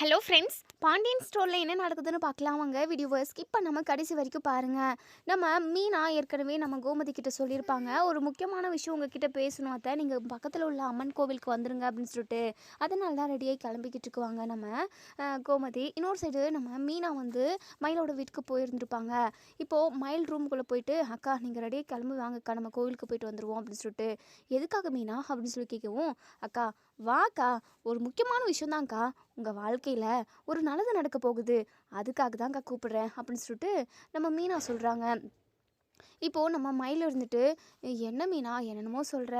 Hello friends, Pandian ஸ்டோரில் என்ன நடக்குதுன்னு பார்க்கலாம் வாங்க. வீடியோவை ஸ்கிப் பண்ணாமல் கடைசி வரைக்கும் பாருங்கள். நம்ம மீனா ஏற்கனவே நம்ம கோமதி கிட்ட சொல்லியிருப்பாங்க, ஒரு முக்கியமான விஷயம் உங்ககிட்ட பேசணும் அத்தை, நீங்கள் பக்கத்தில் உள்ள அம்மன் கோவிலுக்கு வந்துருங்க அப்படின்னு சொல்லிட்டு. அதனால தான் ரெடியாகி கிளம்பிக்கிட்டு இருக்குவாங்க நம்ம கோமதி. இன்னொரு சைடு நம்ம மீனா வந்து மயிலோட வீட்டுக்கு போயிருந்துருப்பாங்க. இப்போது மயில் ரூமுக்குள்ளே போயிட்டு, அக்கா நீங்கள் ரெடியாக கிளம்பி வாங்கக்கா, நம்ம கோவிலுக்கு போயிட்டு வந்துடுவோம் அப்படின்னு சொல்லிட்டு. எதுக்காக மீனா அப்படின்னு சொல்லி கேட்கவும், அக்கா வாக்கா, ஒரு முக்கியமான விஷயம் தான்க்கா, உங்கள் வாழ்க்கையில் ஒரு நல்லது நடக்க போகுது, அதுக்காக தான்க்கா கூப்பிடுறேன் அப்படின்னு சொல்லிட்டு நம்ம மீனா சொல்கிறாங்க. இப்போது நம்ம மயில் இருந்துட்டு, என்ன மீனா என்னென்னமோ சொல்கிற,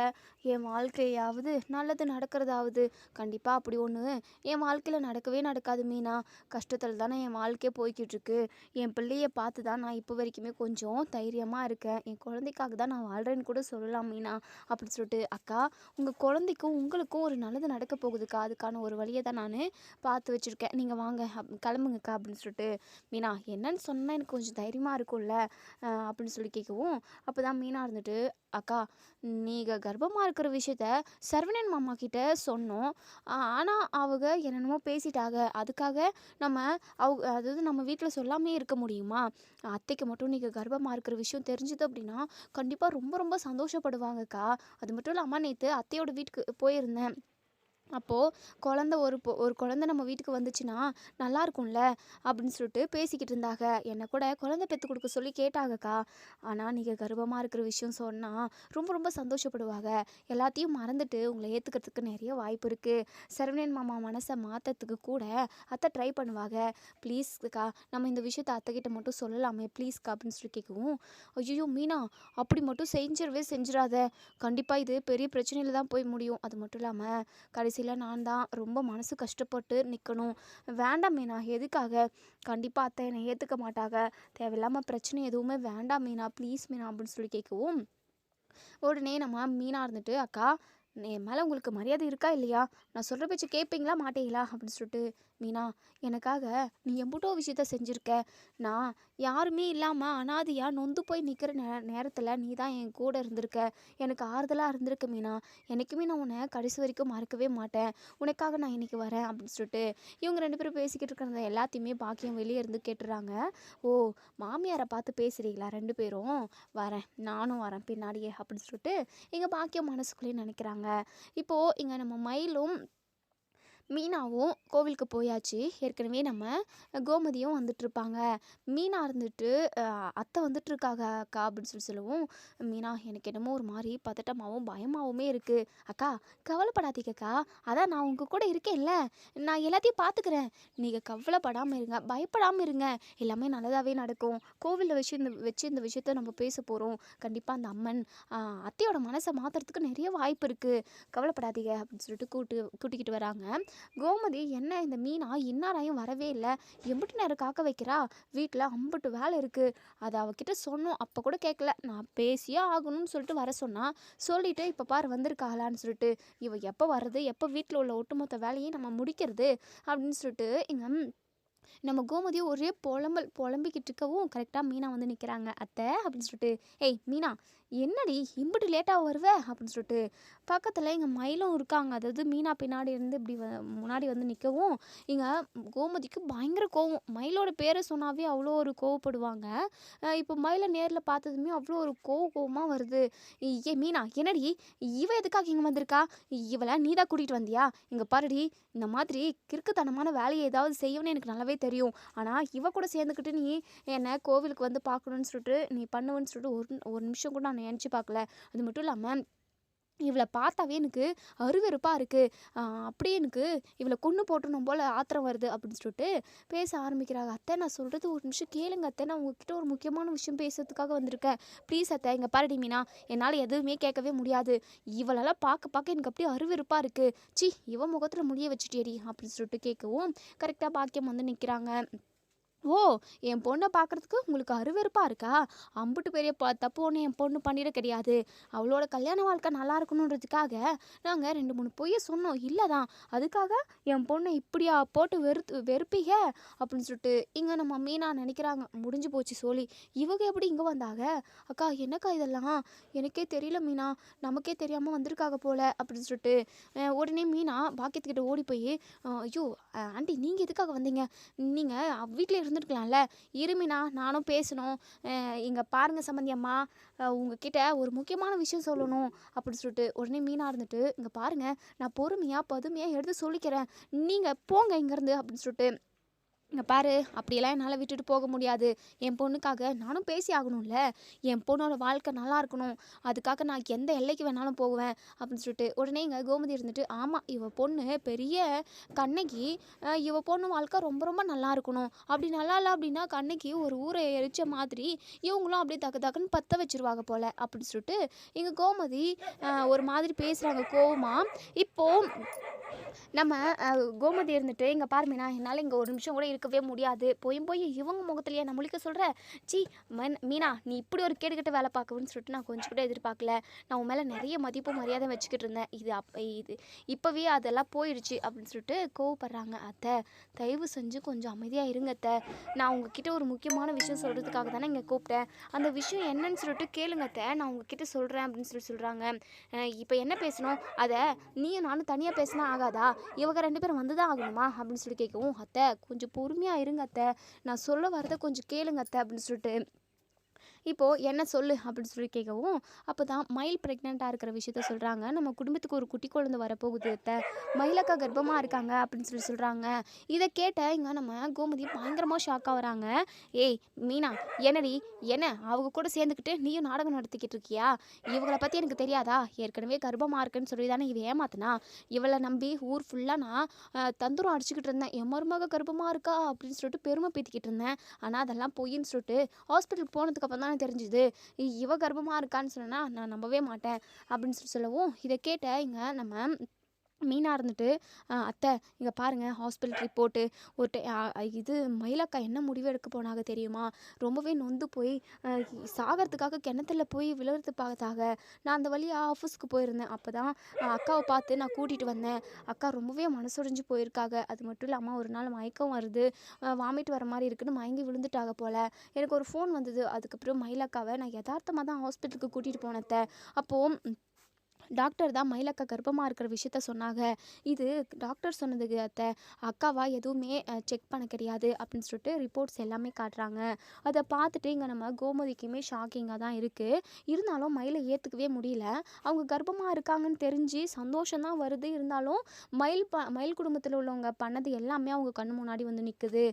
என் வாழ்க்கையாவது நல்லது நடக்கிறதாவது, கண்டிப்பாக அப்படி ஒன்று என் வாழ்க்கையில் நடக்கவே நடக்காது மீனா. கஷ்டத்தில் தானே என் வாழ்க்கையே போய்கிட்டுருக்கு. என் பிள்ளையை பார்த்து தான் நான் இப்போ வரைக்குமே கொஞ்சம் தைரியமாக இருக்கேன். என் குழந்தைக்காக தான் நான் வாழ்கிறேன்னு கூட சொல்லலாம் மீனா அப்படின்னு சொல்லிட்டு. அக்கா, உங்கள் குழந்தைக்கும் உங்களுக்கும் ஒரு நல்லது நடக்க போகுதுக்கா, அதுக்கான ஒரு வழியை தான் நான் பார்த்து வச்சுருக்கேன். நீங்கள் வாங்க கிளம்புங்கக்கா அப்படின்னு சொல்லிட்டு. மீனா என்னன்னு சொன்னால் எனக்கு கொஞ்சம் தைரியமாக இருக்கும்ல அப்படின்னு சொல்லி கேட்கவும், அப்போ தான் மீனா இருந்துட்டு, அக்கா நீங்கள் கர்ப்பமாக இருக்கிற விஷயத்த சரவணன் மாமா கிட்ட சொன்னோம். ஆனால் அவங்க என்னென்னமோ பேசிட்டாங்க. அதுக்காக நம்ம அதாவது நம்ம வீட்டில் சொல்லாமே இருக்க முடியுமா? அத்தைக்கு மட்டும் நீங்கள் கர்ப்பமாக இருக்கிற விஷயம் தெரிஞ்சுது அப்படின்னா கண்டிப்பாக ரொம்ப ரொம்ப சந்தோஷப்படுவாங்கக்கா. அது மட்டும் இல்லாமல் நேற்று அத்தையோட வீட்டுக்கு போயிருந்தேன். அப்போது ஒரு குழந்த நம்ம வீட்டுக்கு வந்துச்சுன்னா நல்லா இருக்கும்ல அப்படின்னு சொல்லிட்டு பேசிக்கிட்டு இருந்தாங்க. என்னை கூட குழந்தை பெற்று கொடுக்க சொல்லி கேட்டாங்கக்கா. ஆனால் நீங்கள் கர்ப்பமாக இருக்கிற விஷயம் சொன்னால் ரொம்ப ரொம்ப சந்தோஷப்படுவாங்க. எல்லாத்தையும் மறந்துட்டு உங்களை ஏற்றுக்கிறதுக்கு நிறைய வாய்ப்பு இருக்குது. சரவணன் மாமா மனசை மாற்றத்துக்கு கூட அத்தை ட்ரை பண்ணுவாங்க. ப்ளீஸ்க்கா, நம்ம இந்த விஷயத்த அத்தைக்கிட்ட மட்டும் சொல்லலாமே ப்ளீஸ்க்கா அப்படின்னு சொல்லி கேட்கவும், ஐயோ மீனா, அப்படி மட்டும் செஞ்சிடாத. கண்டிப்பாக இது பெரிய பிரச்சனையில் தான் போய் முடியும். அது மட்டும் இல்லாமல் கடைசியில் நான் தான் ரொம்ப மனசு கஷ்டப்பட்டு நிற்கணும். வேண்டாம் மீனா, எதுக்காக? கண்டிப்பாக அத்தை என்னை ஏற்றுக்க மாட்டாங்க. தேவையில்லாமல் பிரச்சனை எதுவுமே வேண்டாம் மீனா, ப்ளீஸ் மீனா அப்படின்னு சொல்லி கேட்கவும், உடனே நம்ம மீனா இருந்துட்டு, அக்கா என் மேலே உங்களுக்கு மரியாதை இருக்கா இல்லையா? நான் சொல்கிற பேச்சு கேட்பீங்களா மாட்டீங்களா அப்படின்னு சொல்லிட்டு. மீனா, எனக்காக நீ எம்புட்டோ விஷயத்த செஞ்சுருக்க. நான் யாருமே இல்லாமல் அனாதையாக நொந்து போய் நிற்கிற நேரத்தில் நீ தான் என் கூட இருந்திருக்க. எனக்கு ஆறுதலாக இருந்திருக்க மீனா. என்றைக்குமே நான் உன்னை கடைசி வரைக்கும் மறக்கவே மாட்டேன். உனக்காக நான் இன்றைக்கி வரேன் அப்படின்னு சொல்லிட்டு. இவங்க 2 பேரும் பேசிக்கிட்டு இருக்கிறத எல்லாத்தையுமே பாக்கியம் வெளியே இருந்து கேட்டுறாங்க. ஓ, மாமியாரை பார்த்து பேசுகிறீங்களா 2 பேரும்? வரேன், நானும் வரேன் பின்னாடியே அப்படின்னு சொல்லிட்டு எங்கள் பாக்கியம் மனசுக்குள்ளேயே நினைக்கிறாங்க. இப்போது இங்கே நம்ம மயிலும் மீனாவும் கோவிலுக்கு போயாச்சு. ஏற்கனவே நம்ம கோமதியும் வந்துட்டுருப்பாங்க. மீனா இருந்துட்டு, அத்தை வந்துட்டுருக்காங்க அக்கா அப்படின்னு சொல்லவும், மீனா எனக்கு என்னமோ ஒரு மாதிரி பதட்டமாகவும் பயமாகவுமே இருக்குது. அக்கா கவலைப்படாதீங்கக்கா, அதான் நான் உங்கள் கூட இருக்கேன்ல, நான் எல்லாத்தையும் பார்த்துக்கிறேன். நீங்கள் கவலைப்படாமல் இருங்க, பயப்படாமல் இருங்க, எல்லாமே நல்லதாகவே நடக்கும். கோவிலில் வச்சு இந்த விஷயத்த நம்ம பேச போகிறோம். கண்டிப்பாக அந்த அம்மன் அத்தையோட மனசை மாற்றுறதுக்கு நிறைய வாய்ப்பு இருக்குது. கவலைப்படாதீங்க அப்படின்னு சொல்லிட்டு கூட்டிக்கிட்டு வராங்க. கோமதி, என்ன இந்த மீனா இன்னாராயும் வரவே இல்லை, எம்பிட்டு நேரம் காக்க வைக்கிறா, வீட்டில் அம்புட்டு வேலை இருக்குது, அதை அவகிட்ட சொன்னோம், அப்போ கூட கேட்கல, நான் பேசியே ஆகணும்னு சொல்லிட்டு வர சொன்னா, சொல்லிவிட்டு இப்போ பாரு வந்திருக்காளான்னு சொல்லிட்டு, இவ எப்போ வர்றது, எப்போ வீட்டில் உள்ள ஒட்டுமொத்த வேலையும் நம்ம முடிக்கிறது அப்படின்னு சொல்லிட்டு இங்கே நம்ம கோமதியும் ஒரே புலம்பிக்கிட்டு இருக்கவும் கரெக்டாக மீனா வந்து நிற்கிறாங்க. அத்தை அப்படின்னு சொல்லிட்டு, ஏய் மீனா, என்னடி இம்பிட்டு லேட்டாக வருவ அப்படின்னு சொல்லிட்டு. பக்கத்தில் இங்கே மயிலும் இருக்காங்க. அதாவது மீனா பின்னாடி இருந்து இப்படி முன்னாடி வந்து நிற்கவும் இங்கே கோமதிக்கு பயங்கர கோவம். மயிலோட பேரை சொன்னாவே அவ்வளோ ஒரு கோவப்படுவாங்க. இப்போ மயிலை நேரில் பார்த்ததுமே அவ்வளோ ஒரு கோவமாக வருது. ஏ மீனா, என்னடி இவ எதுக்காக இங்கே வந்திருக்கா? இவளை நீ தான் கூட்டிகிட்டு வந்தியா? இங்கே பாருடி, இந்த மாதிரி கிறுக்குத்தனமான வேலையை ஏதாவது செய்யணும்னு எனக்கு நல்லாவே தெரியும். ஆனால் இவ கூட சேர்ந்துக்கிட்டு நீ என்னை கோவிலுக்கு வந்து பார்க்கணுன்னு சொல்லிட்டு நீ பண்ணுவேன்னு சொல்லிட்டு ஒரு ஒரு நிமிஷம் கூட நான் நினச்சி பார்க்கல. அது மட்டும் இல்லாமல் இவளை பார்த்தாவே எனக்கு அருவெறுப்பாக இருக்குது. அப்படியே எனக்கு இவளை கொன்று போட்டுணும் போல் ஆத்திரம் வருது அப்படின்னு சொல்லிட்டு பேச ஆரம்பிக்கிறாங்க. அத்தை நான் சொல்கிறது ஒரு நிமிஷம் கேளுங்க அத்தை, நான் உங்ககிட்ட ஒரு முக்கியமான விஷயம் பேசுறதுக்காக வந்திருக்கேன். ப்ளீஸ் அத்தை, இங்கே பாருடி மீனா, என்னால் எதுவுமே கேட்கவே முடியாது. இவளெல்லாம் பார்க்க எனக்கு அப்படியே அருவெறுப்பாக இருக்குது. சி, இவன் முகத்தில் முடிய வச்சுட்டேடி அப்படின்னு சொல்லிட்டு கேட்கவும் கரெக்டாக பாக்கியம் வந்து நிற்கிறாங்க. ஓ! என் பொண்ண பார்க்குறதுக்கு உங்களுக்கு அருவருப்பா இருக்கா? அம்புட்டு பெரிய தப்பு ஒண்ணும் என் பொண்ணு பண்ணிட கிடையாது. அவளோட கல்யாண வாழ்க்கை நல்லா இருக்கணுன்றதுக்காக, நாங்க 2, 3 பொய்ய சொன்னோம். இல்ல தான். அதுக்காக என் பொண்ண இப்படியா போட்டு வெறுப்பீக? அப்படின்னு சொல்லிட்டு இங்க நம்ம மீனா நெனைக்கிறாங்க. முடிஞ்சு போச்சு சோலி. இவங்க எப்படி இங்க வந்தாக? அக்கா என்னக்கா இதெல்லாம்? எனக்கே தெரியல மீனா. நமக்கே தெரியாம வந்திருக்காங்க போல அப்படின்னு சொல்லிட்டு, உடனே மீனா பாக்கியத்துக்கிட்ட ஓடி போய், ஐயோ! ஆன்ட்டி நீங்க எதுக்காக வந்தீங்க? நீங்க வீட்ல இருந்துருக்கலாம்ல. இருமினா நானும் பேசணும். இங்க பாருங்க சம்மந்தி அம்மா, உங்ககிட்ட ஒரு முக்கியமான விஷயம் சொல்லணும் அப்படின்னு சொல்லிட்டு உடனே மீனா இருந்துட்டு, இங்க பாருங்க நான் பொறுமையா பதுமையா எடுத்து சொல்லிக்கிறேன். நீங்க போங்க இங்கேருந்து அப்படின்னு சொல்லிட்டு, இங்க பாரு அப்படியெல்லாம் என்னால் விட்டுட்டு போக முடியாது. என் பொண்ணுக்காக நானும் பேசி ஆகணும்ல. என் பொண்ணோட வாழ்க்கை நல்லா இருக்கணும். அதுக்காக நான் எந்த எல்லைக்கு வேணாலும் போவேன் அப்படின்னு சொல்லிட்டு உடனே இங்கே கோமதி இருந்துட்டு, ஆமாம் இவ பொண்ணு பெரிய கண்ணகி, இவ பொண்ணு வாழ்க்கை ரொம்ப ரொம்ப நல்லா இருக்கணும். அப்படி நல்லா இல்லை அப்படின்னா கண்ணகி ஒரு ஊரை எரிச்ச மாதிரி இவங்களும் அப்படியே தக்கு தக்குன்னு பற்ற வச்சிருவாங்க போல அப்படின்னு சொல்லிட்டு இங்கே கோமதி ஒரு மாதிரி பேசுகிறாங்க கோவமா. இப்போது நம்ம கோமதி இருந்துட்டு, இங்கே பாரு மீனா என்னால் இங்கே ஒரு நிமிஷம் கூட இருக்கவே முடியாது. போய் இவங்க முகத்துலையே நான் முழிக்க சொல்கிற. சி மீனா நீ இப்படி ஒரு கேடுகட்ட வேலை பார்க்கணும்னு சொல்லிட்டு நான் கொஞ்சம் கூட எதிர்பார்க்கல. நான் உன் மேலே நிறைய மதிப்பு மரியாதை வச்சுக்கிட்டு இருந்தேன். இது இப்போவே அதெல்லாம் போயிடுச்சு அப்படின்னு சொல்லிட்டு கோவப்படுறாங்க. அத்தை தயவு செஞ்சு கொஞ்சம் அமைதியாக இருங்க அத்தை. நான் உங்ககிட்ட ஒரு முக்கியமான விஷயம் சொல்கிறதுக்காக தானே இங்கே கூப்பிட்டேன். அந்த விஷயம் என்னன்னு சொல்லிட்டு கேளுங்க அத்தை, நான் உங்ககிட்ட சொல்கிறேன் அப்படின்னு சொல்கிறாங்க. இப்போ என்ன பேசணும்? அதை நீயும் நானும் தனியாக பேசினா ஆகாதா? இவங்க 2 பேரும் வந்து தான் ஆகணுமா அப்படின்னு சொல்லி கேட்கவும், அத்தை கொஞ்சம் பொறுமையாக இருங்க அத்தை, நான் சொல்ல வரதை கொஞ்சம் கேளுங்க அத்தை அப்படின்னு சொல்லிட்டு, இப்போது என்ன சொல்லு அப்படின்னு சொல்லி கேட்கவும், அப்போ தான் மயில் ப்ரெக்னெண்ட்டாக இருக்கிற விஷயத்த சொல்கிறாங்க. நம்ம குடும்பத்துக்கு ஒரு குட்டி குழந்தை வரப்போகுது அத்தை, மயிலக்கா கர்ப்பமாக இருக்காங்க அப்படின்னு சொல்லி சொல்கிறாங்க. இதை கேட்ட இங்கே நம்ம கோமதி பயங்கரமாக ஷாக் ஆகுறாங்க. ஏய் மீனா என்னடி, என்ன அவங்க கூட சேர்ந்துக்கிட்டு நீயும் நாடகம் நடத்திக்கிட்டு இருக்கியா? இவங்களை பற்றி எனக்கு தெரியாதா? ஏற்கனவே கர்ப்பமாக இருக்குன்னு சொல்லி தானே இவ ஏமாத்தினா. இவளை நம்பி ஊர் ஃபுல்லாக நான் தந்துரம் அடிச்சுக்கிட்டு இருந்தேன். என் மருமக கர்ப்பமாக இருக்கா அப்படின்னு சொல்லிட்டு பெருமை பேத்திக்கிட்டு இருந்தேன். ஆனால் அதெல்லாம் பொய்ன்னு சொல்லிட்டு ஹாஸ்பிட்டலுக்கு போனதுக்கப்புறம் தான் தெரிஞ்சுது இவ கர்ப்பமாக இருக்கான்னு சொன்னா நான் நம்பவே மாட்டேன் அப்படின்னு சொல்லவும், இதை கேட்ட இங்கே நம்ம மீனா இருந்துட்டு, அத்தை இங்கே பாருங்கள் ஹாஸ்பிட்டல் ரிப்போர்ட்டு ஒரு இது மயிலக்கா என்ன முடிவு எடுக்க போனாங்க தெரியுமா? ரொம்பவே நொந்து போய் சாகிறதுக்காக கிணத்துல போய் விழுறது பார்த்தாக. நான் அந்த வழியாக ஆஃபீஸ்க்கு போயிருந்தேன். அப்போ தான் அக்காவை பார்த்து நான் கூட்டிகிட்டு வந்தேன். அக்கா ரொம்பவே மனசுடைஞ்சு போயிருக்காங்க. அது மட்டும் இல்லாமல் ஒரு நாள் மயக்கம் வருது, வாமிட் வர மாதிரி இருக்குன்னு மயங்கி விழுந்துட்டாங்க போல். எனக்கு ஒரு ஃபோன் வந்தது. அதுக்கப்புறம் மயிலக்காவை நான் யதார்த்தமாக தான் ஹாஸ்பிட்டலுக்கு கூட்டிகிட்டு போனேன். அப்போது டாக்டர் தான் மயிலக்கா கர்ப்பமாக இருக்கிற விஷயத்த சொன்னாங்க. இது டாக்டர் சொன்னதுக்கு அத்தை, அக்காவா எதுவுமே செக் பண்ண கிடையாது அப்படின்னு சொல்லிட்டு ரிப்போர்ட்ஸ் எல்லாமே காட்டுறாங்க. அதை பார்த்துட்டு இங்கே நம்ம கோமதிக்குமே ஷாக்கிங்காக தான் இருக்குது. இருந்தாலும் மயிலை ஏற்றுக்கவே முடியல. அவங்க கர்ப்பமாக இருக்காங்கன்னு தெரிஞ்சு சந்தோஷம்தான் வருது. இருந்தாலும் மயில் குடும்பத்தில் உள்ளவங்க பண்ணது எல்லாமே அவங்க கண்ணு முன்னாடி வந்து நிற்குது.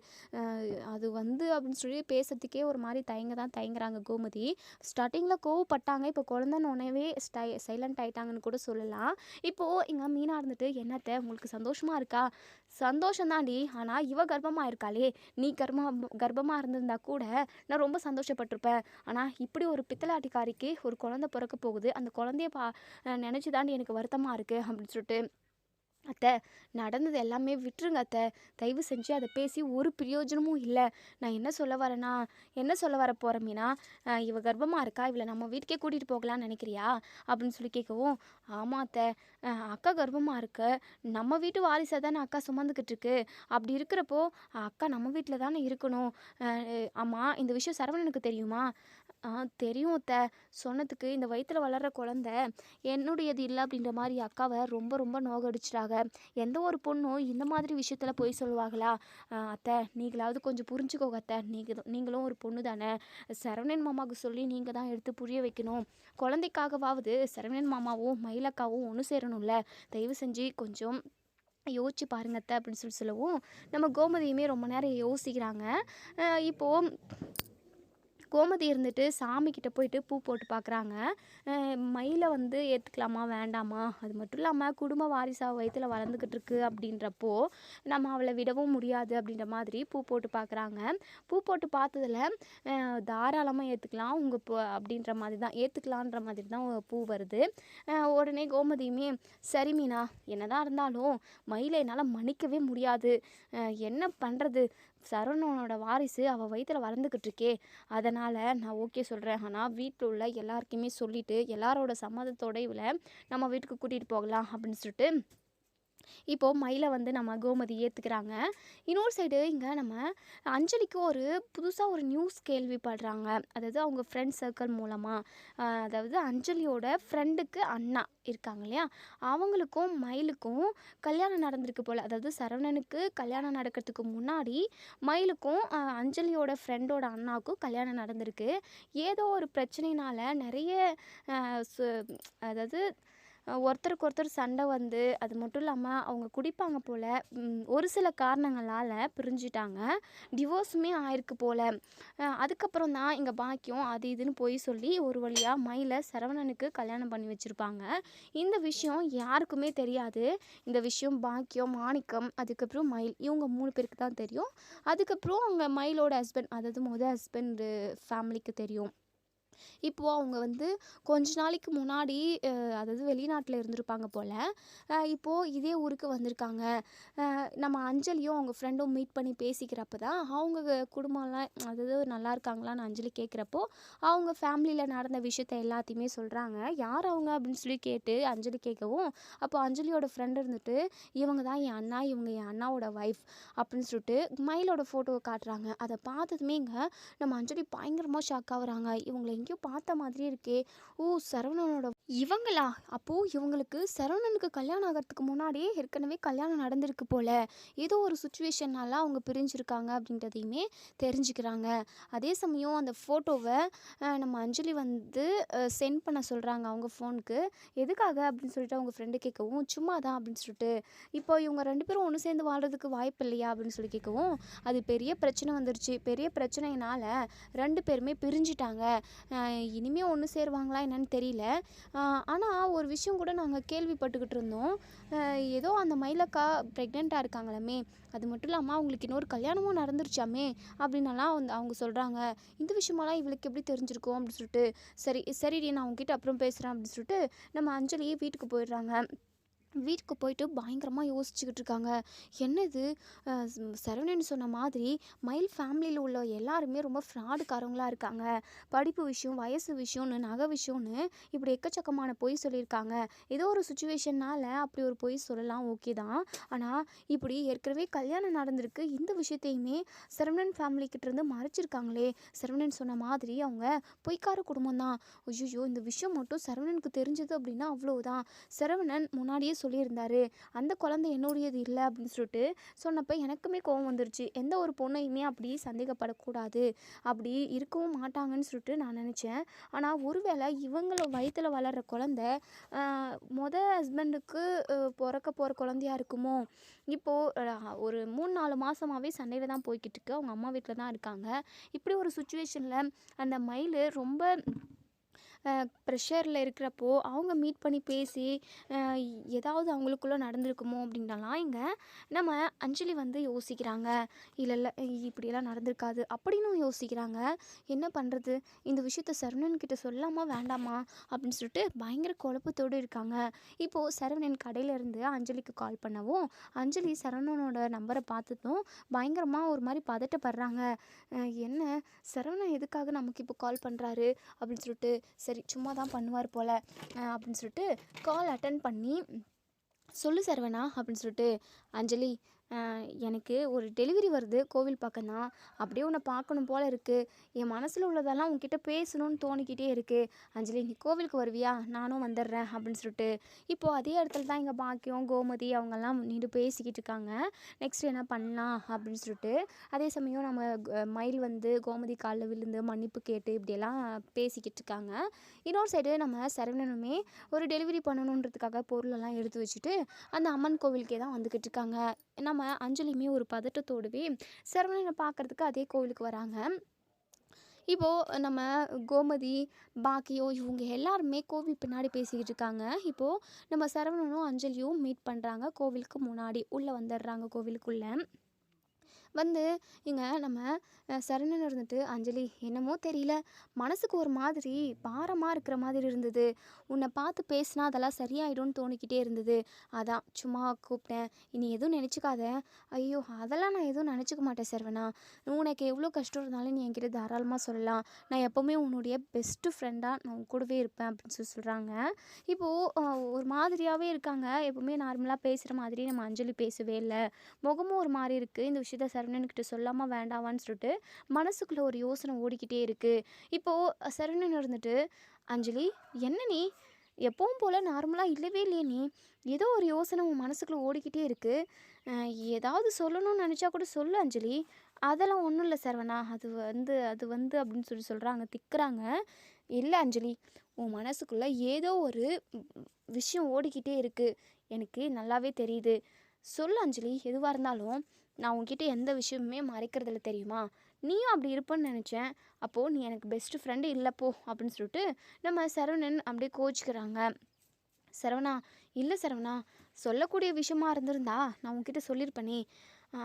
அது அப்படின்னு சொல்லி பேசுறதுக்கே ஒரு மாதிரி தயங்குறாங்க கோமதி. ஸ்டார்டிங்கில் கோவப்பட்டாங்க. இப்போ குழந்தைன்னு உடனே சைலண்ட் ஆகிட்டாங்கன்னு கூட சொல்லலாம். இப்போது இங்கே மீனா இருந்துட்டு, என்னத்தை உங்களுக்கு சந்தோஷமாக இருக்கா? சந்தோஷம்தாண்டி, ஆனால் இவ கர்ப்பமாக இருக்காளே, நீ கர்ப்பமாக இருந்திருந்தா கூட நான் ரொம்ப சந்தோஷப்பட்டிருப்பேன். ஆனால் இப்படி ஒரு பித்தலாட்டிக்காரிக்கு ஒரு குழந்தை பிறக்க போகுது. அந்த குழந்தைய நினச்சி தாண்டி எனக்கு வருத்தமாக இருக்குது அப்படின்னு சொல்லிட்டு, அத்தை நடந்தது எல்லாமே விட்டுருங்க அத்தை, தயவு செஞ்சு அதை பேசி ஒரு பிரயோஜனமும் இல்லை. நான் என்ன சொல்ல வரேன்னா, என்ன சொல்ல வர போகிறேன் மீனா, இவ கர்ப்பமாக இருக்கா, இவளை நம்ம வீட்டுக்கே கூட்டிகிட்டு போகலான்னு நினைக்கிறியா அப்படின்னு சொல்லி கேட்கவும், ஆமாம் அத்தை, அக்கா கர்ப்பமாக இருக்க, நம்ம வீட்டு வாரிசை தானே அக்கா சுமந்துக்கிட்டு இருக்கு. அப்படி இருக்கிறப்போ அக்கா நம்ம வீட்டில் தானே இருக்கணும். ஆமாம் இந்த விஷயம் சரவணனுக்கு தெரியுமா? தெரியும் அத்தை, சொன்னதுக்கு இந்த வயிற்றில் வளர்கிற குழந்த என்னுடையது இல்லை அப்படின்ற மாதிரி அக்காவை ரொம்ப ரொம்ப நோகடிச்சிட்டாங்க. எந்த ஒரு பொண்ணும் இந்த மாதிரி விஷயத்தில் போய் சொல்லுவாங்களா? அத்தை நீங்களாவது கொஞ்சம் புரிஞ்சுக்கோங்க அத்தை, நீங்களும் ஒரு பொண்ணு தானே. சரவணன் மாமாவுக்கு சொல்லி நீங்கள் தான் எடுத்து புரிய வைக்கணும். குழந்தைக்காகவாவது சரவணன் மாமாவும் மயிலக்காவும் ஒன்று சேரணும்ல. தயவு செஞ்சு கொஞ்சம் யோசிச்சு பாருங்க அத்தை அப்படின்னு சொல்லவும், நம்ம கோமதியுமே ரொம்ப நேரம் யோசிக்கிறாங்க. இப்போது கோமதி இருந்துட்டு சாமிக்கிட்ட போயிட்டு பூ போட்டு பார்க்குறாங்க. மயிலை வந்து ஏற்றுக்கலாமா வேண்டாமா, அது மட்டும் இல்லாமல் குடும்ப வாரிசாக வயித்துல வளர்ந்துக்கிட்டு இருக்கு அப்படின்றப்போ நம்ம அவளை விடவும் முடியாது அப்படின்ற மாதிரி பூ போட்டு பார்க்குறாங்க. பூ போட்டு பார்த்ததுல தாராளமாக ஏற்றுக்கலாம் உங்கள் பூ அப்படின்ற மாதிரி தான், ஏற்றுக்கலான்ற மாதிரி தான் பூ வருது. உடனே கோமதியுமே சரி மீனா, என்னதான் இருந்தாலும் மயிலை என்னால் மன்னிக்கவே முடியாது, என்ன பண்ணுறது, சரவணனோட வாரிசு அவள் வயித்துல வளர்ந்துக்கிட்டு இருக்கே, அதனால் நான் ஓகே சொல்கிறேன். ஆனால் வீட்டில் உள்ள எல்லாருக்குமே சொல்லிவிட்டு எல்லாரோட சம்மதத்தோட இவளை நம்ம வீட்டுக்கு கூட்டிகிட்டு போகலாம் அப்படின்னு சொல்லிட்டு இப்போது மயிலை வந்து நம்ம கோமதி ஏற்றுக்கிறாங்க. இன்னொரு சைடு இங்கே நம்ம அஞ்சலிக்கு ஒரு புதுசாக ஒரு நியூஸ் கேள்விப்படுறாங்க. அதாவது அவங்க ஃப்ரெண்ட் சர்க்கிள் மூலமாக, அதாவது அஞ்சலியோட ஃப்ரெண்டுக்கு அண்ணா இருக்காங்க இல்லையா, அவங்களுக்கும் மயிலுக்கும் கல்யாணம் நடந்திருக்கு போல். அதாவது சரவணனுக்கு கல்யாணம் நடக்கிறதுக்கு முன்னாடி மயிலுக்கும் அஞ்சலியோட ஃப்ரெண்டோட அண்ணாவுக்கும் கல்யாணம் நடந்திருக்கு. ஏதோ ஒரு பிரச்சனையினால நிறைய அதாவது ஒருத்தருக்கு ஒருத்தர் சண்டை வந்து, அது மட்டும் இல்லாமல் அவங்க குடிப்பாங்க போல், ஒரு சில காரணங்களால் பிரிஞ்சிட்டாங்க. டிவோர்ஸுமே ஆயிருக்கு போல். அதுக்கப்புறம் தான் இங்கே பாக்கியம் அது இதுன்னு போய் சொல்லி ஒரு வழியாக மயிலை சரவணனுக்கு கல்யாணம் பண்ணி வச்சுருப்பாங்க. இந்த விஷயம் யாருக்குமே தெரியாது. இந்த விஷயம் பாக்கியம், மாணிக்கம், அதுக்கப்புறம் மயில், இவங்க 3 பேருக்கு தான் தெரியும். அதுக்கப்புறம் அவங்க மயிலோட ஹஸ்பண்ட், அதாவது ஹஸ்பண்டு ஃபேமிலிக்கு தெரியும். இப்போது அவங்க வந்து கொஞ்ச நாளைக்கு முன்னாடி அதாவது வெளிநாட்டில் இருந்திருப்பாங்க போல். இப்போது இதே ஊருக்கு வந்திருக்காங்க. நம்ம அஞ்சலியும் அவங்க ஃப்ரெண்டும் மீட் பண்ணி பேசிக்கிறப்ப தான் அவங்க குடும்பம்லாம், அதாவது நல்லா இருக்காங்களான்னு அஞ்சலி கேட்குறப்போ அவங்க ஃபேமிலியில் நடந்த விஷயத்த எல்லாத்தையுமே சொல்கிறாங்க. யார் அவங்க அப்படின்னு சொல்லி கேட்டு அஞ்சலி கேட்கவும், அப்போ அஞ்சலியோட ஃப்ரெண்டு இருந்துட்டு இவங்க தான் என் அண்ணா, இவங்க என் அண்ணாவோட ஒய்ஃப் அப்படின்னு சொல்லிட்டு மயிலோட ஃபோட்டோவை காட்டுறாங்க. அதை பார்த்ததுமே இங்கே நம்ம அஞ்சலி பயங்கரமாக ஷாக் ஆகுறாங்க. இவங்களை எங்கேயோ பார்த்த மாதிரி இருக்கே, ஓ சரவணனோட இவங்களா, அப்போது இவங்களுக்கு சரவணனுக்கு கல்யாணம் ஆகிறதுக்கு முன்னாடியே ஏற்கனவே கல்யாணம் நடந்திருக்கு போல். ஏதோ ஒரு சுச்சுவேஷனால அவங்க பிரிஞ்சிருக்காங்க அப்படின்றதையுமே தெரிஞ்சுக்கிறாங்க. அதே சமயம் அந்த ஃபோட்டோவை நம்ம அஞ்சலி வந்து சென்ட் பண்ண சொல்கிறாங்க அவங்க ஃபோனுக்கு. எதுக்காக அப்படின்னு சொல்லிட்டு அவங்க ஃப்ரெண்டு கேட்கவும், சும்மா தான் அப்படின்னு சொல்லிட்டு, இப்போ இவங்க 2 பேரும் ஒன்று சேர்ந்து வாழ்கிறதுக்கு வாய்ப்பு இல்லையா அப்படின்னு சொல்லி கேட்கவும், அது பெரிய பிரச்சனை வந்துருச்சு, பெரிய பிரச்சனையினால் 2 பேருமே பிரிஞ்சிட்டாங்க, இனிமேல் ஒன்று சேருவாங்களா என்னன்னு தெரியல. ஆனால் ஒரு விஷயம் கூட நாங்கள் கேள்விப்பட்டுக்கிட்டு இருந்தோம். ஏதோ அந்த மயிலக்கா ப்ரெக்னெண்ட்டாக இருக்காங்களாமே, அது மட்டும் இல்லாமல் அவங்களுக்கு இன்னொரு கல்யாணமும் நடந்துருச்சாமே அப்படின்னலாம் வந்து அவங்க சொல்கிறாங்க. இந்த விஷயமெல்லாம் இவளுக்கு எப்படி தெரிஞ்சிருக்கும் அப்படின்னு சொல்லிட்டு, சரிடி நான் உங்ககிட்ட அப்புறம் பேசுகிறேன் அப்படின்னு சொல்லிட்டு நம்ம அஞ்சலியே வீட்டுக்கு போயிடுறாங்க. வீட்டுக்கு போயிட்டு பயங்கரமாக யோசிச்சுக்கிட்டு இருக்காங்க. என்ன இது, சரவணன் சொன்ன மாதிரி மயில் ஃபேமிலியில் உள்ள எல்லாருமே ரொம்ப ஃப்ராடுக்காரங்களாக இருக்காங்க. படிப்பு விஷயம், வயசு விஷயம்னு, நகை விஷயம்னு இப்படி எக்கச்சக்கமான பொய் சொல்லியிருக்காங்க. ஏதோ ஒரு சுச்சுவேஷனால் அப்படி ஒரு பொய் சொல்லலாம், ஓகே தான். ஆனால் இப்படி ஏற்கனவே கல்யாணம் நடந்திருக்கு, இந்த விஷயத்தையுமே சரவணன் ஃபேமிலிக்கிட்டேருந்து மறைச்சிருக்காங்களே. சரவணன் சொன்ன மாதிரி அவங்க பொய்க்கார குடும்பம் தான். ஐயோ, இந்த விஷயம் மட்டும் சரவணனுக்கு தெரிஞ்சது அப்படின்னா அவ்வளோதான். சரவணன் முன்னாடியே சொல்லியிருந்தாரு, அந்த குழந்தை என்னுடையது இல்லை அப்படின்னு சொல்லிட்டு சொன்னப்போ எனக்குமே கோவம் வந்துருச்சு. எந்த ஒரு பொண்ணையுமே அப்படி சந்தேகப்படக்கூடாது, அப்படி இருக்கவும் மாட்டாங்கன்னு சொல்லிட்டு நான் நினச்சேன். ஆனால் ஒருவேளை இவங்கள வயிற்றில் வளர்கிற குழந்தை ஹஸ்பண்டுக்கு பிறக்க போகிற குழந்தையா இருக்குமோ. இப்போது ஒரு 3-4 மாதமாகவே சண்டையில் தான் போய்கிட்டு இருக்கு. அவங்க அம்மா வீட்டில் தான் இருக்காங்க. இப்படி ஒரு சுச்சுவேஷனில் அந்த மயில் ரொம்ப ப்ரெஷரில் இருக்கிறப்போ அவங்க மீட் பண்ணி பேசி ஏதாவது அவங்களுக்குள்ளே நடந்திருக்குமோ அப்படின்லாம் இங்கே நம்ம அஞ்சலி வந்து யோசிக்கிறாங்க. இல்லை இப்படியெல்லாம் நடந்திருக்காது அப்படின்னு யோசிக்கிறாங்க. என்ன பண்ணுறது, இந்த விஷயத்த சரவணன்கிட்ட சொல்லாமா வேண்டாமா அப்படின்னு சொல்லிட்டு பயங்கர குழப்பத்தோடு இருக்காங்க. இப்போது சரவணன் கடையிலேருந்து அஞ்சலிக்கு கால் பண்ணவும் அஞ்சலி சரவணனோட நம்பரை பார்த்ததும் பயங்கரமாக ஒரு மாதிரி பதட்டப்படுறாங்க. என்ன சரவணன் எதுக்காக நமக்கு இப்போ கால் பண்ணுறாரு அப்படின்னு சொல்லிட்டு, சரி சும்மா தான் பண்ணுவார் போல் அப்படின்னு சொல்லிட்டு கால் அட்டன் பண்ணி, சொல்லு சரவணா அப்படின்னு சொல்லிட்டு, அஞ்சலி எனக்கு ஒரு டெலிவரி வருது கோவில் பக்கம் தான், அப்படியே உன்னை பார்க்கணும் போல் இருக்குது, என் மனசில் உள்ளதெல்லாம் உன்கிட்ட பேசணும்னு தோணிக்கிட்டே இருக்குது. அஞ்சலி நீ கோவிலுக்கு வருவியா, நானும் வந்துடுறேன் அப்படின்னு சொல்லிட்டு இப்போது அதே இடத்துல தான் இங்கே பாக்கியம் கோமதி அவங்கெல்லாம் நின்று பேசிக்கிட்டு இருக்காங்க. நெக்ஸ்ட் என்ன பண்ணலாம் அப்படின்னு சொல்லிட்டு, அதே சமயம் நம்ம மயில் வந்து கோமதி காலில் விழுந்து மன்னிப்பு கேட்டு இப்படியெல்லாம் பேசிக்கிட்டு இருக்காங்க. இன்னொரு சைடு நம்ம சரவணனுமே ஒரு டெலிவரி பண்ணணுன்றதுக்காக பொருளெல்லாம் எடுத்து வச்சுட்டு அந்த அம்மன் கோவிலுக்கே தான் வந்துக்கிட்டு இருக்காங்க. நம்ம அஞ்சலியுமே ஒரு பதட்டத்தோடவே சரவணனை பார்க்குறதுக்கு அதே கோவிலுக்கு வராங்க. இப்போது நம்ம கோமதி, பாக்கியோ இவங்க எல்லாருமே கோவில் பின்னாடி பேசிக்கிட்டு இருக்காங்க. இப்போது நம்ம சரவணனும் அஞ்சலியும் மீட் பண்ணுறாங்க கோவிலுக்கு முன்னாடி. உள்ளே வந்துடுறாங்க கோவிலுக்குள்ள. வந்து இங்க நம்ம சரவணன் இருந்துட்டு, "அஞ்சலி என்னமோ தெரியல, மனசுக்கு ஒரு மாதிரி பாரமாக இருக்கிற மாதிரி இருந்தது. உன்னை பார்த்து பேசினா அதெல்லாம் சரியாயிடும்னு தோணிக்கிட்டே இருந்தது. அதான் சும்மா கூப்பிட்டேன். நீ எதுவும் நினச்சிக்காத." "ஐயோ அதெல்லாம் நான் எதுவும் நினச்சிக்க மாட்டேன் சரவணா. உனக்கு எவ்வளோ கஷ்டம் இருந்தாலும் நீ என்கிட்ட தாராளமாக சொல்லலாம். நான் எப்போவுமே உன்னுடைய பெஸ்ட்டு ஃப்ரெண்டாக நான் உன் கூடவே இருப்பேன்." அப்படின்னு சொல்கிறாங்க. இப்போது ஒரு மாதிரியாகவே இருக்காங்க. எப்போவுமே நார்மலாக பேசுகிற மாதிரி நம்ம அஞ்சலி பேசவே இல்லை. முகமும் ஒரு மாதிரி இருக்குது. இந்த விஷயத்த சரவணன்கிட்ட சொல்லாமா வேண்டாவான்னு சொல்லிட்டு மனசுக்குள்ளே ஒரு யோசனை ஓடிக்கிட்டே இருக்குது. இப்போது சரவணன் இருந்துட்டு, "அஞ்சலி என்ன நீ எப்பவும் போல் நார்மலாக இல்லவே இல்லையே நீ. ஏதோ ஒரு யோசனை உன் மனசுக்குள்ளே ஓடிக்கிட்டே இருக்குது. ஏதாவது சொல்லணும்னு நினச்சா கூட சொல்லு அஞ்சலி." "அதெல்லாம் ஒன்றும் இல்லை சரவணா. அது வந்து அப்படின்னு சொல்கிறாங்க, திக்குறாங்க. "இல்லை அஞ்சலி, உன் மனசுக்குள்ளே ஏதோ ஒரு விஷயம் ஓடிக்கிட்டே இருக்குது. எனக்கு நல்லாவே தெரியுது. சொல்லு அஞ்சலி, எதுவாக இருந்தாலும். நான் உன்கிட்ட எந்த விஷயமுமே மறைக்கிறதில்ல தெரியுமா? நீயும் அப்படி இருப்பேன்னு நினச்சேன். அப்போது நீ எனக்கு பெஸ்ட்டு ஃப்ரெண்டு இல்லை போ." அப்படின்னு சொல்லிட்டு நம்ம சரவணன் அப்படியே கோச்சிக்கிறாங்க. "சரவணா, இல்லை சரவணா, சொல்லக்கூடிய விஷயமா இருந்திருந்தா நான் உன்கிட்ட சொல்லியிருப்பேனே.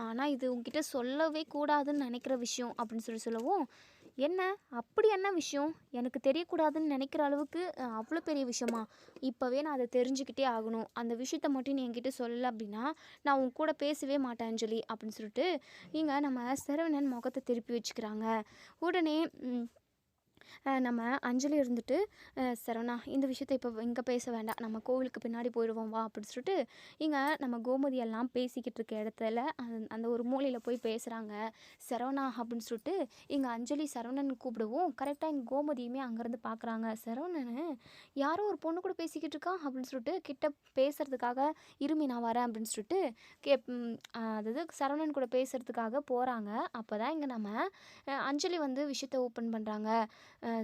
ஆனால் இது உன்கிட்ட சொல்லவே கூடாதுன்னு நினைக்கிற விஷயம்." அப்படின்னு சொல்லவும், "என்ன அப்படி என்ன விஷயம்? எனக்கு தெரியக்கூடாதுன்னு நினைக்கிற அளவுக்கு அவ்வளோ பெரிய விஷயமா? இப்போவே நான் அதை தெரிஞ்சுக்கிட்டே ஆகணும். அந்த விஷயத்த மட்டும் நீ என்கிட்ட சொல்லலை அப்படின்னா நான் உன் கூட பேசவே மாட்டேன் அஞ்சலி." அப்படின்னு சொல்லிட்டு இங்கே நம்ம சரவணன் முகத்தை திருப்பி வச்சுக்கிறாங்க. உடனே நம்ம அஞ்சலி இருந்துட்டு, "சரவணா, இந்த விஷயத்த இப்போ இங்கே பேச வேண்டாம். நம்ம கோவிலுக்கு பின்னாடி போயிடுவோம் வா." அப்படின்னு சொல்லிட்டு இங்கே நம்ம கோமதி எல்லாம் பேசிக்கிட்டு இருக்க இடத்துல அந்த ஒரு மூலையில் போய் பேசுகிறாங்க. "சரவணா" அப்படின்னு சொல்லிட்டு இங்கே அஞ்சலி சரவணன் கூப்பிடவும் கரெக்டாக இங்கே கோமதியுமே அங்கேருந்து பார்க்குறாங்க. "சரவணனு யாரோ ஒரு பொண்ணு கூட பேசிக்கிட்டு இருக்கா." அப்படின்னு சொல்லிட்டு கிட்ட பேசுறதுக்காக, "இருமி நான் வரேன்." அப்படின்னு சொல்லிட்டு அதாவது சரவணன் கூட பேசுறதுக்காக போகிறாங்க. அப்போ தான் இங்கே நம்ம அஞ்சலி வந்து விஷயத்த ஓப்பன் பண்ணுறாங்க.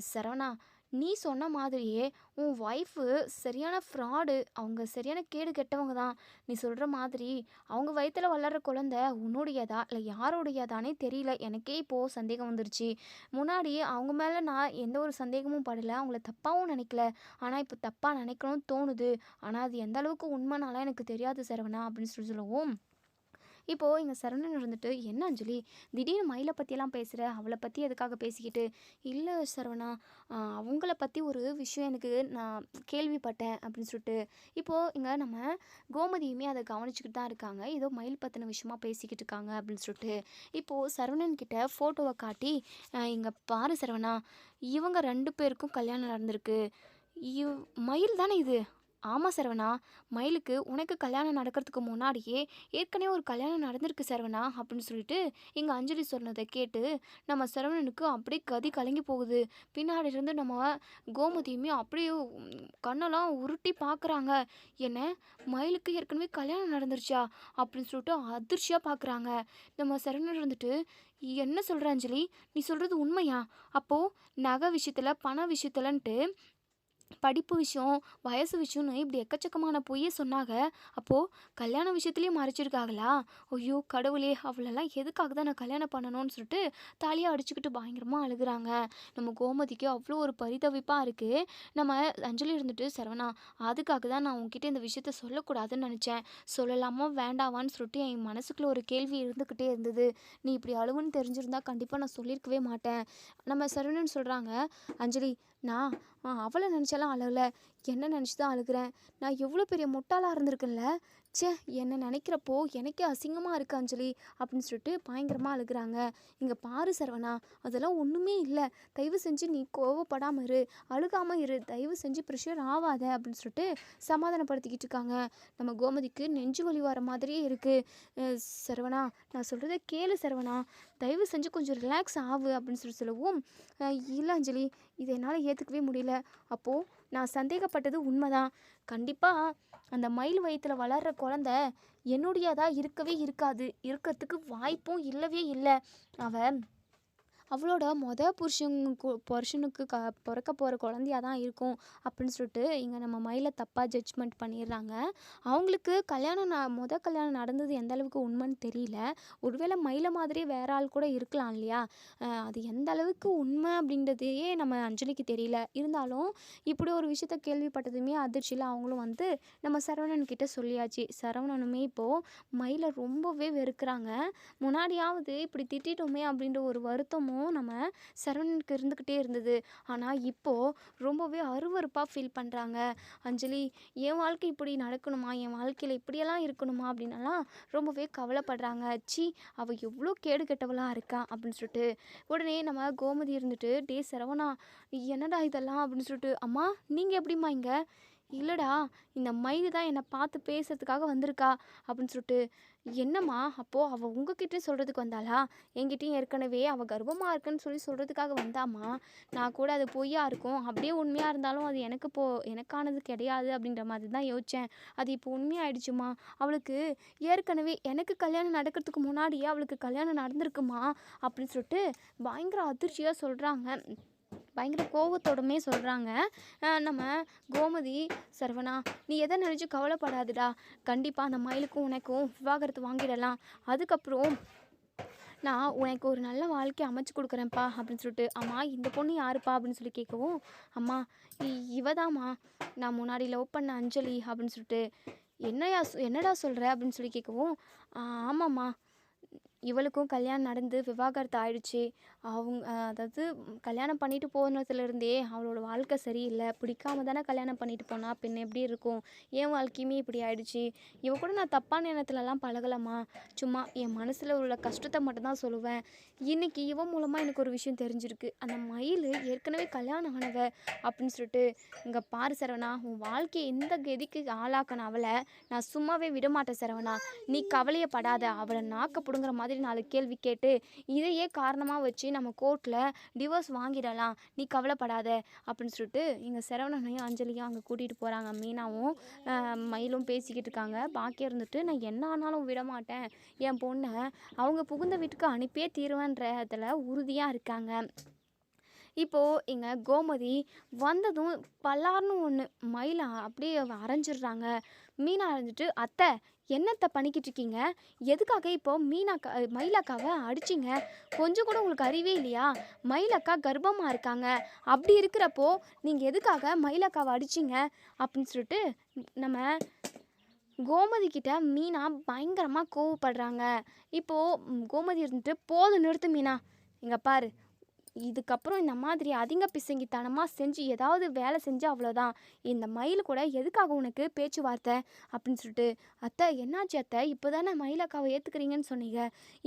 "சரவணா, நீ சொன்ன மாதிரியே உன் ஒய்ஃபு சரியான ஃப்ராடு. அவங்க சரியான கேடு கெட்டவங்க தான். நீ சொல்கிற மாதிரி அவங்க வயித்துல வளர்கிற குழந்த உன்னுடையதா இல்லை யாருடையதானே தெரியல. எனக்கே இப்போது சந்தேகம் வந்துருச்சு. முன்னாடி அவங்க மேலே நான் எந்த ஒரு சந்தேகமும் படலை, அவங்கள தப்பாகவும் நினைக்கல. ஆனால் இப்போ தப்பாக நினைக்கணும்னு தோணுது. ஆனால் அது எந்த அளவுக்கு உண்மைனாலாம் எனக்கு தெரியாது சரவணா." அப்படின்னு சொல்லவும், இப்போது எங்கள் சரவணன் இருந்துட்டு, "என்ன அஞ்சலி, திடீர்னு மயிலை பற்றியெல்லாம் பேசுகிற, அவளை பற்றி எதுக்காக பேசிக்கிட்டு?" "இல்லை சரவணா, அவங்கள பற்றி ஒரு விஷயம் எனக்கு நான் கேள்விப்பட்டேன்." அப்படின்னு சொல்லிட்டு இப்போது இங்கே நம்ம கோமதியுமே அதை கவனிச்சுக்கிட்டு தான் இருக்காங்க. ஏதோ மயில் பற்றின விஷயமா பேசிக்கிட்டு இருக்காங்க அப்படின்னு சொல்லிட்டு இப்போது சரவணன் கிட்ட ஃபோட்டோவை காட்டி, "இங்கே பாரு சரவணா, இவங்க 2 பேருக்கும் கல்யாணம் நடந்திருக்கு. இவ் மயில் தானே இது?" "ஆமாம் சரவணா, மயிலுக்கு உனக்கு கல்யாணம் நடக்கிறதுக்கு முன்னாடியே ஏற்கனவே ஒரு கல்யாணம் நடந்திருக்கு சரவணா." அப்படின்னு சொல்லிட்டு இங்கே அஞ்சலி சொன்னதை கேட்டு நம்ம சரவணனுக்கு அப்படியே கதி கலங்கி போகுது. பின்னாடி இருந்து நம்ம கோமதியுமே அப்படியே கண்ணெல்லாம் உருட்டி பார்க்குறாங்க. "என்ன, மயிலுக்கு ஏற்கனவே கல்யாணம் நடந்துருச்சா?" அப்படின்னு சொல்லிட்டு அதிர்ச்சியாக பார்க்குறாங்க. நம்ம சரவணன் இருந்துட்டு, "என்ன சொல்கிற அஞ்சலி, நீ சொல்கிறது உண்மையா? அப்போது நகை விஷயத்தில் பண விஷயத்துலன்ட்டு படிப்பு விஷயம், வயசு விஷயம்னு இப்படி எக்கச்சக்கமான பொய்யை சொன்னாங்க. அப்போது கல்யாண விஷயத்துலேயும் மறைச்சிருக்காங்களா? ஐயோ கடவுளே! அவளெல்லாம் எதுக்காக தான் நான் கல்யாணம் பண்ணணும்னு சொல்லிட்டு தலையை அடிச்சுக்கிட்டு பயங்கரமாக அழுகுறாங்க. நம்ம கோமதிக்கு அவ்வளோ ஒரு பரிதவிப்பாக இருக்குது. நம்ம அஞ்சலி இருந்துட்டு, "சரவணா, அதுக்காக தான் நான் உன்கிட்ட இந்த விஷயத்த சொல்லக்கூடாதுன்னு நினச்சேன். சொல்லலாமா வேண்டாவான்னு சொல்லிட்டு என் மனசுக்குள்ள ஒரு கேள்வி இருந்துக்கிட்டே இருந்தது. நீ இப்படி அழுவுன்னு தெரிஞ்சிருந்தா கண்டிப்பாக நான் சொல்லியிருக்கவே மாட்டேன்." நம்ம சரவணன் சொல்கிறாங்க, "அஞ்சலி, நான் அவளை நினச்செல்லாம் அழலை. என்ன நினச்சி தான் அழுகிறேன். நான் எவ்வளோ பெரிய முட்டாளாக இருந்திருக்கேன்ல. ச்சே, என்னை நினைக்கிறப்போ எனக்கே அசிங்கமாக இருக்குது அஞ்சலி." அப்படின்னு சொல்லிட்டு பயங்கரமாக அழுகுறாங்க. "இங்கே பாரு சரவணா, அதெல்லாம் ஒன்றுமே இல்லை. தயவு செஞ்சு நீ கோவப்படாமல் இரு, அழுகாமல் இரு. தயவு செஞ்சு ப்ரெஷர் ஆகாத." அப்படின்னு சொல்லிட்டு சமாதானப்படுத்திக்கிட்டு இருக்காங்க. நம்ம கோமதிக்கு நெஞ்சு வலி வர மாதிரியே இருக்குது. "சரவணா, நான் சொல்கிறத கேளு சரவணா. தயவு செஞ்சு கொஞ்சம் ரிலாக்ஸ் ஆகு." அப்படின்னு சொல்லவும், "இல்லை அஞ்சலி, இதை என்னால் ஏற்றுக்கவே முடியல. அப்போது நான் சந்தேகப்பட்டது உண்மைதான். கண்டிப்பாக அந்த மயில் வயித்துல வளர்கிற குழந்த என்னுடையதா இருக்கவே இருக்காது. இருக்கிறதுக்கு வாய்ப்பும் இல்லவே இல்லை. அவ அவளோட புருஷனுக்கு பிறக்க போகிற குழந்தையா தான் இருக்கும் அப்படின்னு சொல்லிட்டு இங்கே நம்ம மயிலை தப்பாக ஜட்ஜ்மெண்ட் பண்ணிடுறாங்க. அவங்களுக்கு கல்யாணம் நடந்தது எந்த அளவுக்கு உண்மைன்னு தெரியல. ஒருவேளை மயிலை மாதிரி வேற ஆள் கூட இருக்கலாம் இல்லையா? அது எந்த அளவுக்கு உண்மை அப்படின்றதையே நம்ம அஞ்சலிக்கு தெரியல. இருந்தாலும் இப்படி ஒரு விஷயத்த கேள்விப்பட்டதுமே அதிர்ச்சியில் அவங்களும் வந்து நம்ம சரவணன் கிட்ட சொல்லியாச்சு. சரவணனுமே இப்போது மயிலை ரொம்பவே வெறுக்கிறாங்க. முன்னாடியாவது இப்படி திட்டிட்டோமே அப்படின்ற ஒரு வருத்தமும் நம்ம சரவணனுக்கு இருந்துக்கிட்டே இருந்தது. ஆனால் இப்போது ரொம்பவே அருவருப்பாக ஃபீல் பண்ணுறாங்க. அஞ்சலி, என் வாழ்க்கை இப்படி நடக்கணுமா, என் வாழ்க்கையில் இப்படியெல்லாம் இருக்கணுமா அப்படின்னலாம் ரொம்பவே கவலைப்படுறாங்க. சி, அவள் எவ்வளோ கேடு கெட்டவளாக இருக்கா அப்படின்னு சொல்லிட்டு உடனே நம்ம கோமதி இருந்துட்டு, டே சரவணா, என்னடா இதெல்லாம் அப்படின்னு சொல்லிட்டு, அம்மா நீங்கள் எப்படிம்மா இங்கே? இல்லைடா, இந்த மயில் தான் என்னை பார்த்து பேசுறதுக்காக வந்திருக்கா அப்படின்னு சொல்லிட்டு. என்னம்மா, அப்போது அவள் உங்ககிட்ட சொல்கிறதுக்கு வந்தாளா? என்கிட்டயும் ஏற்கனவே அவள் கர்ப்பமாக இருக்குன்னு சொல்கிறதுக்காக வந்தாம்மா. நான் கூட அது பொய்யா இருக்கும், அப்படியே உண்மையாக இருந்தாலும் அது எனக்கானது கிடையாது அப்படின்ற மாதிரி தான் யோசித்தேன். அது இப்போ உண்மையாயிடுச்சுமா. அவளுக்கு ஏற்கனவே எனக்கு கல்யாணம் நடக்கிறதுக்கு முன்னாடியே அவளுக்கு கல்யாணம் நடந்திருக்குமா அப்படின்னு சொல்லிட்டு பயங்கர அதிர்ச்சியாக சொல்கிறாங்க. பயங்கர கோவத்தோடமே சொல்கிறாங்க நம்ம கோமதி. சரவணா, நீ எதை நினச்சி கவலைப்படாதுடா. கண்டிப்பாக அந்த மயிலுக்கும் உனக்கும் விவாகரத்து வாங்கிடலாம். அதுக்கப்புறம் நான் உனக்கு ஒரு நல்ல வாழ்க்கை அமைச்சு கொடுக்குறேன்ப்பா அப்படின்னு சொல்லிட்டு. அம்மா, இந்த பொண்ணு யாருப்பா அப்படின்னு சொல்லி கேட்கவும், அம்மா இவதாம்மா நான் முன்னாடி லவ் பண்ண அஞ்சலி அப்படின்னு சொல்லிட்டு. என்னடா சொல்கிற அப்படின்னு சொல்லி கேட்கவும், ஆமாம்மா, இவளுக்கும் கல்யாணம் நடந்து விவாகரத்து ஆயிடுச்சு. அதாவது கல்யாணம் பண்ணிட்டு போனதுலேருந்தே அவளோட வாழ்க்கை சரியில்லை. பிடிக்காம தானே கல்யாணம் பண்ணிட்டு போனா, பின்ன எப்படி இருக்கும்? என் வாழ்க்கையுமே இப்படி ஆயிடுச்சு. இவ கூட நான் தப்பான எண்ணத்துலலாம் பழகலாமா. சும்மா என் மனசில் உள்ள கஷ்டத்தை மட்டும்தான் சொல்லுவேன். இன்றைக்கி இவன் மூலமாக எனக்கு ஒரு விஷயம் தெரிஞ்சிருக்கு. அந்த மயில் ஏற்கனவே கல்யாணம் ஆனவ அப்படின்னு சொல்லிட்டு. இங்கே பாரு சரவணா, உன் வாழ்க்கையை எந்த கதிக்கு ஆளாக்கணும் அவளை நான் சும்மாவே விடமாட்டேன் சரவணா. நீ கவலையப்படாத. அவளை நாக்க பிடுங்குற மாதிரி 4 கேள்வி கேட்டு இதையே காரணமாக வச்சு நம்ம கோர்ட்டில் டிவோர்ஸ் வாங்கிடலாம். நீ கவலைப்படாத அப்படின்னு சொல்லிட்டு இங்கே சரவணனையும் அஞ்சலியும் அங்கே கூட்டிகிட்டு போகிறாங்க. மீனாவும் மயிலும் பேசிக்கிட்டு இருக்காங்க. பாக்கியம் இருந்துட்டு, நான் என்ன ஆனாலும் விட மாட்டேன், என் பொண்ணை அவங்க புகுந்த வீட்டுக்கு அனுப்பியே தீருவேன்றதில் உறுதியாக இருக்காங்க. இப்போது இங்கே கோமதி வந்ததும் பல்லார்னு ஒன்று மயிலை அப்படியே அரைஞ்சிடுறாங்க. மீனா அரைஞ்சிட்டு, அத்தை என்னத்தை பண்ணிக்கிட்டு இருக்கீங்க? எதுக்காக இப்போ மயிலக்காவை அடிச்சிங்க? கொஞ்சம் கூட உங்களுக்கு அறிவே இல்லையா? மயிலக்கா கர்ப்பமாக இருக்காங்க. அப்படி இருக்கிறப்போ நீங்கள் எதுக்காக மயிலக்காவை அடிச்சிங்க அப்படின்னு சொல்லிட்டு நம்ம கோமதி கிட்ட மீனா பயங்கரமாக கோவப்படுறாங்க. இப்போது கோமதி இருந்துட்டு, போதும் நிறுத்து மீனா, இங்கே பாரு, இதுக்கப்புறம் இந்த மாதிரி அதிக பிசங்கித்தனமாக செஞ்சு ஏதாவது வேலை செஞ்சு அவ்வளோதான். இந்த மயில் கூட எதுக்காக உனக்கு பேச்சுவார்த்தை அப்படின்னு சொல்லிட்டு. அத்தை என்னாச்சு அத்தை, இப்போ தானே மயிலக்காவை ஏற்றுக்கிறீங்கன்னு சொன்னீங்க,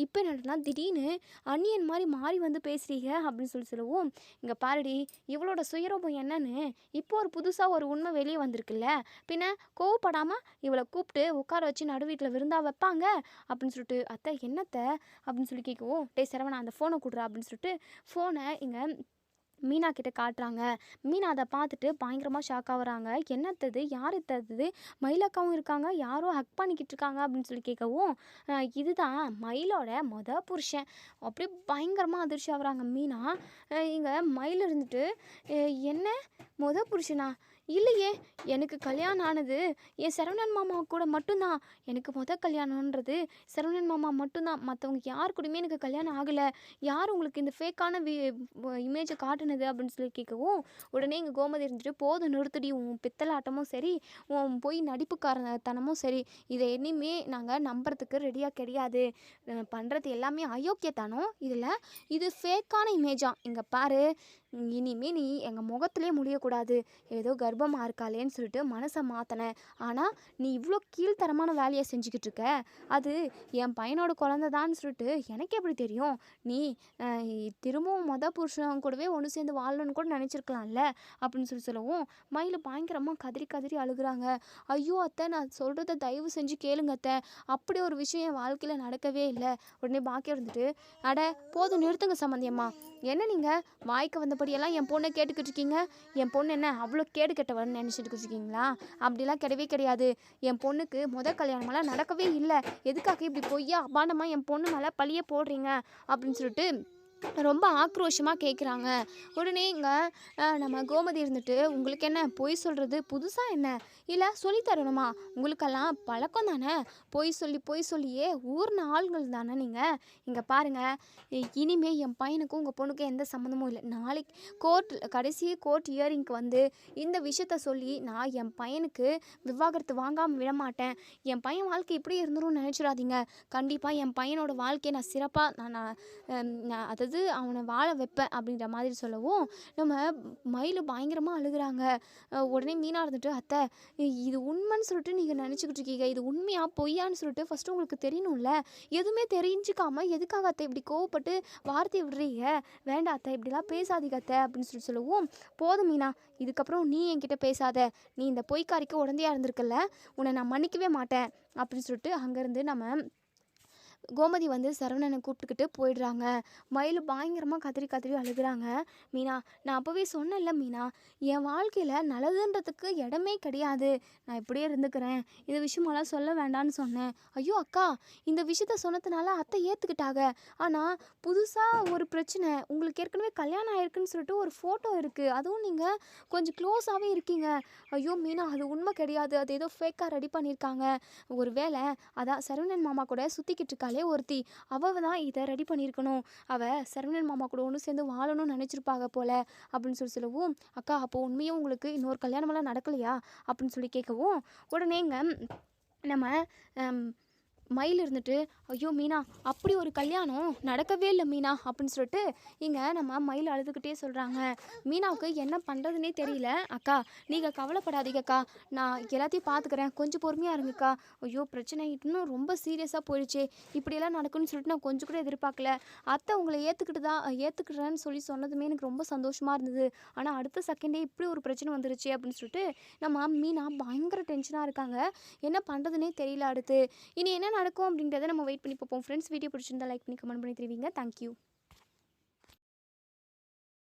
இப்போ என்னன்னா திடீர்னு அந்நியன் மாதிரி மாறி வந்து பேசுகிறீங்க அப்படின்னு சொல்லவும், இங்கே பாருடி, இவளோட சுயரூபம் என்னன்னு இப்போ ஒரு புதுசாக ஒரு உண்மை வெளியே வந்திருக்குல்ல, பின்ன கோவப்படாமல் இவளை கூப்பிட்டு உட்கார வச்சு நடு வீட்டில் விருந்தா வைப்பாங்க அப்படின்னு சொல்லிட்டு. அத்தை என்னத்தை அப்படின்னு சொல்லி கேட்கவும், டே சரவணா அந்த ஃபோனை கொடுறா அப்படின்னு சொல்லிட்டு ஃபோனை இங்கே மீனா கிட்ட காட்டுறாங்க. மீனா அதை பார்த்துட்டு பயங்கரமாக ஷாக் ஆகுறாங்க. என்னத்தது, யார் தது, மயிலக்காவும் இருக்காங்க, யாரோ ஹக் பண்ணிக்கிட்டு இருக்காங்க அப்படின்னு சொல்லி கேட்கவும், இதுதான் மயிலோட புருஷன். அப்படியே பயங்கரமாக அதிர்ச்சி ஆகுறாங்க மீனா. இங்கே மயில் இருந்துட்டு, என்ன புருஷனா? இல்லையே, எனக்கு கல்யாணம் ஆனது என் சரவணன் மாமா கூட மட்டும்தான். எனக்கு கல்யாணன்றது சரவணன் மாமா மட்டும்தான். மற்றவங்க யார் கூடயுமே எனக்கு கல்யாணம் ஆகலை. யார் உங்களுக்கு இந்த ஃபேக்கான இமேஜை காட்டுனது அப்படின்னு சொல்லி கேட்கவும், உடனே இங்கே கோமதி இருந்துட்டு, போதும் நிறுத்தடி, உன் பித்தலாட்டமும் சரி, உன் போய் நடிப்புக்காரத்தனமும் சரி, இதை இனிமே நாங்கள் நம்புறதுக்கு ரெடியாக கிடையாது. பண்ணுறது எல்லாமே அயோக்கியத்தானோ. இது ஃபேக்கான இமேஜா. இங்கே பாரு, இனிமே நீ எங்கள் முகத்திலே முடியக்கூடாது. ஏதோ கர்ப்பமாக இருக்காளேன்னு சொல்லிட்டு மனசை மாற்றினேன். ஆனால் நீ இவ்வளோ கீழ்த்தரமான வேலையை செஞ்சுக்கிட்டு இருக்க. அது என் பையனோட குழந்தைதான்னு சொல்லிட்டு எனக்கு எப்படி தெரியும்? நீ திரும்பவும் புருஷன் கூடவே ஒன்று சேர்ந்து வாழணும்னு கூட நினச்சிருக்கலாம்ல அப்படின்னு சொல்லவும், மயில் பயங்கரமாக கதறி கதறி அழுகுறாங்க. ஐயோ அத்தை, நான் சொல்கிறத தயவு செஞ்சு கேளுங்க அத்தை, அப்படி ஒரு விஷயம் என் வாழ்க்கையில் நடக்கவே இல்லை. உடனே பாக்கியம் இருந்துட்டு, அட போதும் நிறுத்துங்க சம்மந்தியம்மா, என்ன நீங்கள் வாய்க்கு வந்தபடியெல்லாம் என் பொண்ணை கேட்டுக்கிட்டு இருக்கீங்க? என் பொண்ணு என்ன அவ்வளோ கேடு கெட்டவன்னு நினச்சிட்டு இருக்கீங்களா? அப்படிலாம் கிடையவே கிடையாது. என் பொண்ணுக்கு கல்யாணமெல்லாம் நடக்கவே இல்லை. எதுக்காக இப்படி பொய்யா அபாண்டமாக என் பொண்ணு மேலே பழிய போடுறீங்க அப்படின்னு சொல்லிட்டு ரொம்ப ஆக்ரோஷமாக கேட்குறாங்க. உடனே இங்கே நம்ம கோமதி இருந்துட்டு, உங்களுக்கு என்ன பொய் சொல்கிறது புதுசாக என்ன, இல்லை சொல்லி தரணுமா, உங்களுக்கெல்லாம் பழக்கம் தானே, பொய் சொல்லியே ஊர்ன ஆள்கள் தானே நீங்கள். இங்கே பாருங்கள், இனிமே என் பையனுக்கும் உங்கள் பொண்ணுக்கும் எந்த சம்மந்தமும் இல்லை. நாளைக்கு கடைசி கோர்ட் இயரிங்க்கு வந்து இந்த விஷயத்த சொல்லி நான் என் பையனுக்கு விவாகரத்து வாங்காமல் விட மாட்டேன். என் பையன் வாழ்க்கை இப்படி இருந்துரும்னு நினச்சிடாதீங்க. கண்டிப்பாக என் பையனோட வாழ்க்கையை நான் சிறப்பாக நான் அதாவது அவனை வாழ வைப்பேன் அப்படின்ற மாதிரி சொல்லவும், நம்ம மயிலு பயங்கரமாக அழுகுறாங்க. உடனே மீனா இருந்துட்டு, அத்தை இது உண்மைன்னு சொல்லிட்டு நீங்கள் நினச்சிக்கிட்டு இருக்கீங்க, இது உண்மையா பொய்யான்னு சொல்லிட்டு ஃபஸ்ட்டு உங்களுக்கு தெரியணும்ல, எதுவுமே தெரிஞ்சுக்காமல் எதுக்காக அத்தை இப்படி கோவப்பட்டு வார்த்தையை விடுறீங்க, வேண்டாம் அத்தை இப்படிலாம் பேசாதீங்க அத்தை அப்படின்னு சொல்லவும், போதும் மீனா, இதுக்கப்புறம் நீ என்கிட்ட பேசாத, நீ இந்த பொய்க்காரிக்கு உடந்தையாக இருந்திருக்கல, உன்னை நான் மன்னிக்கவே மாட்டேன் அப்படின்னு சொல்லிட்டு அங்கேருந்து நம்ம கோமதி வந்து சரவணனை கூப்பிட்டுக்கிட்டு போயிடுறாங்க. மயில் பயங்கரமாக கதறி கதறி அழுகுறாங்க. மீனா, நான் அப்போவே சொன்னேன்ல மீனா, என் வாழ்க்கையில் நல்லதுன்றதுக்கு இடமே கிடையாது, நான் இப்படியே இருந்துக்கிறேன், இந்த விஷயமெல்லாம் சொல்ல வேண்டான்னு சொன்னேன். ஐயோ அக்கா, இந்த விஷயத்த சொன்னதுனால அத்தை ஏற்றுக்கிட்டாங்க, ஆனால் புதுசாக ஒரு பிரச்சனை, உங்களுக்கு ஏற்கனவே கல்யாணம் ஆயிருக்குன்னு சொல்லிட்டு ஒரு ஃபோட்டோ இருக்குது, அதுவும் நீங்கள் கொஞ்சம் க்ளோஸாகவே இருக்கீங்க. ஐயோ மீனா, அது உண்மை கிடையாது, அது ஏதோ ஃபேக்காக ரெடி பண்ணியிருக்காங்க, ஒரு வேளை அதான் சரவணன் மாமா கூட சுற்றிக்கிட்டு இருக்காளே ஒருத்தி, அவள் தான் இதை ரெடி பண்ணியிருக்கணும், அவள் சரவணன் மாமா கூட ஒன்று சேர்ந்து வாழணும்னு நினச்சிருப்பாங்க போல அப்படின்னு சொல்லவும், அக்கா அப்போ உண்மையும் உங்களுக்கு இன்னொரு கல்யாணமெல்லாம் நடக்கலையா அப்படின்னு சொல்லி கேட்கவும், உடனேங்க நம்ம மயில் இருந்துட்டு, ஐயோ மீனா, அப்படி ஒரு கல்யாணம் நடக்கவே இல்லை மீனா அப்படின்னு சொல்லிட்டு இங்கே நம்ம மயில் அழுதுகிட்டே சொல்கிறாங்க. மீனாவுக்கு என்ன பண்ணுறதுனே தெரியல. அக்கா நீங்கள் கவலைப்படாதீங்கக்கா, நான் எல்லாத்தையும் பார்த்துக்கிறேன், கொஞ்சம் பொறுமையாக இருங்கக்கா. ஐயோ பிரச்சனை இன்னும் ரொம்ப சீரியஸாக போயிடுச்சு, இப்படியெல்லாம் நடக்கும்னு சொல்லிட்டு நான் கொஞ்சம் கூட எதிர்பார்க்கல. அத்தை உங்களை ஏற்றுக்கிறேன்னு சொல்லி சொன்னதுமே எனக்கு ரொம்ப சந்தோஷமாக இருந்தது, ஆனால் அடுத்த செகண்டே இப்படி ஒரு பிரச்சனை வந்துருச்சு அப்படின்னு சொல்லிட்டு நம்ம மீனா பயங்கர டென்ஷனாக இருக்காங்க. என்ன பண்ணுறதுனே தெரியல. அடுத்து இனி என்ன நடக்கும் அப்படின்றத நம்ம வெயிட் பண்ணி பார்ப்போம். ஃப்ரெண்ட்ஸ், வீடியோ பிடிச்சிருந்தா லைக் பண்ணி கமெண்ட் பண்ணி தெரிவிங்க. தேங்க்யூ.